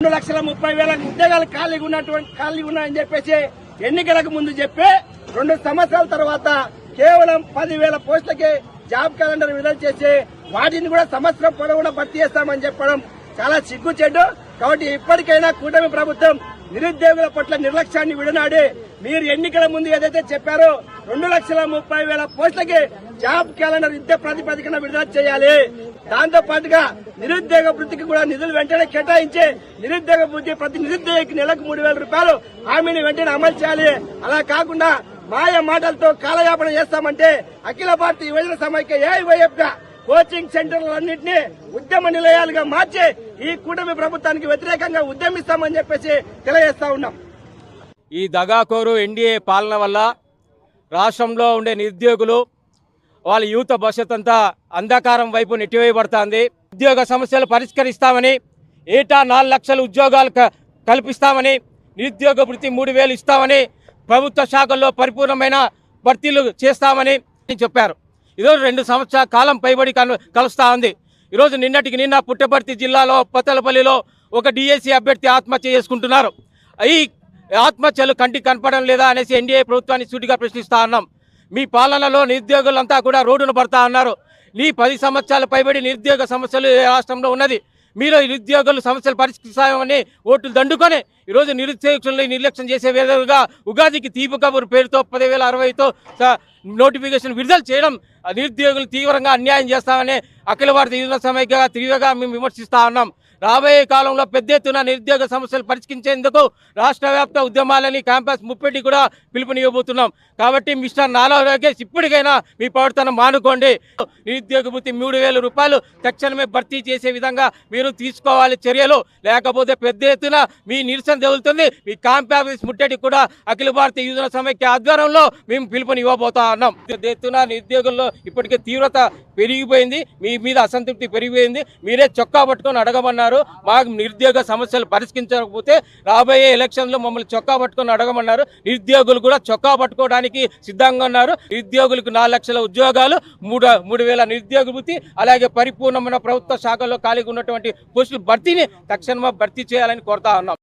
2,30,000 ఉద్యోగాలు ఖాళీ ఉన్నాయని చెప్పేసి ఎన్నికలకు ముందు చెప్పి 2 సంవత్సరాల తర్వాత కేవలం 10,000 పోస్టులకి జాబ్ క్యాలెండర్ విడుదల చేసి వాటిని కూడా సంవత్సరం పొడవునా భర్తీ చేస్తామని చెప్పడం చాలా సిగ్గుచెడ్డు. కాబట్టి ఇప్పటికైనా కూటమి ప్రభుత్వం నిరుద్యోగుల పట్ల నిర్లక్ష్యాన్ని విడనాడి మీరు ఎన్నికల ముందు ఏదైతే చెప్పారో 2,30,000 పోస్టులకి జాబ్ క్యాలెండర్ యుద్ధ ప్రాతిపదికన విడుదల చేయాలి. దాంతో పాటుగా నిరుద్యోగ వృత్తికి కూడా నిధులు వెంటనే కేటాయించి నిరుద్యోగ వృత్తి ప్రతి నిరుద్యోగికి నెలకు 3,000 రూపాయలు హామీని వెంటనే అమలు చేయాలి. అలా కాకుండా మాయ మాటలతో కాలయాపన చేస్తామంటే అఖిల భారతీయ యువజన సమైక్య ఏఐవైఎఫ్ గా కోచింగ్ సెంటర్లన్నింటినీ ఉద్యమ నిలయాలుగా మార్చి ఈ కూటమి ప్రభుత్వానికి వ్యతిరేకంగా ఉద్యమిస్తామని చెప్పేసి తెలియజేస్తా ఉన్నాం. ఈ దగాకోరు ఎన్డీఏ పాలన వల్ల రాష్ట్రంలో ఉండే నిరుద్యోగులు వాళ్ళ యువత భవిష్యత్ అంతా అంధకారం వైపు నెట్టివేయబడుతోంది. ఉద్యోగ సమస్యలు పరిష్కరిస్తామని, ఏటా 4 లక్షల ఉద్యోగాలు కల్పిస్తామని, నిరుద్యోగ వృత్తి 3,000 ఇస్తామని, ప్రభుత్వ శాఖల్లో పరిపూర్ణమైన భర్తీలు చేస్తామని చెప్పారు. ఈరోజు 2 సంవత్సరాల కాలం పైబడి కలుస్తా ఉంది. ఈరోజు నిన్నటికి నిన్న పుట్టపర్తి జిల్లాలో పత్తలపల్లిలో ఒక డిఎస్సి అభ్యర్థి ఆత్మహత్య చేసుకుంటున్నారు. ఈ ఆత్మహత్యలు కంటికి కనపడడం లేదా అనేసి ఎన్డీఏ ప్రభుత్వాన్ని సూటిగా ప్రశ్నిస్తా ఉన్నాం. మీ పాలనలో నిరుద్యోగులంతా కూడా రోడ్డును పడతా ఉన్నారు. ఈ 10 సంవత్సరాల పైబడి నిరుద్యోగ సమస్యలు రాష్ట్రంలో ఉన్నది. మీరు నిరుద్యోగులు సమస్యలు పరిష్కరిస్తామని ఓట్లు దండుకొని ఈరోజు నిరుద్యోగులను నిర్లక్ష్యం చేసే విధంగా ఉగాదికి తీపి కబురు పేరుతో 10,060తో నోటిఫికేషన్ విడుదల చేయడం నిరుద్యోగులు తీవ్రంగా అన్యాయం చేస్తామని అఖిల భారతీయ యువజన సమైక్యగా తీవ్రంగా మేము విమర్శిస్తా ఉన్నాం. రాబోయే కాలంలో పెద్ద ఎత్తున నిరుద్యోగ సమస్యలు పరిష్కరించేందుకు రాష్ట్ర వ్యాప్త ఉద్యమాలని క్యాంపస్ ముప్పెట్టి కూడా పిలుపునివ్వబోతున్నాం. కాబట్టి మిస్టర్ నారా లోకేష్ ఇప్పటికైనా మీ ప్రవర్తన మానుకోండి. నిరుద్యోగ వృత్తి 3,000 రూపాయలు తక్షణమే భర్తీ చేసే విధంగా మీరు తీసుకోవాలి చర్యలు. లేకపోతే పెద్ద ఎత్తున మీ నిరసన తగులుతుంది. మీ క్యాంపస్ ముట్టడి కూడా అఖిల భారతీయ యువజన సమైక్య ఆధ్వర్యంలో మేము పిలుపునివ్వబోతా ఉన్నాం. పెద్ద ఎత్తున నిరుద్యోగుల్లో ఇప్పటికే తీవ్రత పెరిగిపోయింది. మీ మీద అసంతృప్తి పెరిగిపోయింది. మీరే చొక్కా పట్టుకొని అడగమన్నారు. మాకు నిరుద్యోగ సమస్యలు పరిష్కరించకపోతే రాబోయే ఎలక్షన్లో మమ్మల్ని చొక్కా పట్టుకొని అడగమన్నారు. నిరుద్యోగులు కూడా చొక్కా పట్టుకోవడానికి సిద్ధంగా ఉన్నారు. నిరుద్యోగులకు 4 లక్షల ఉద్యోగాలు, 3,000 నిరుద్యోగ వృత్తి, అలాగే పరిపూర్ణమైన ప్రభుత్వ శాఖల్లో ఖాళీగా ఉన్నటువంటి పోస్టులు భర్తీని తక్షణమే భర్తీ చేయాలని కోరుతా ఉన్నాం.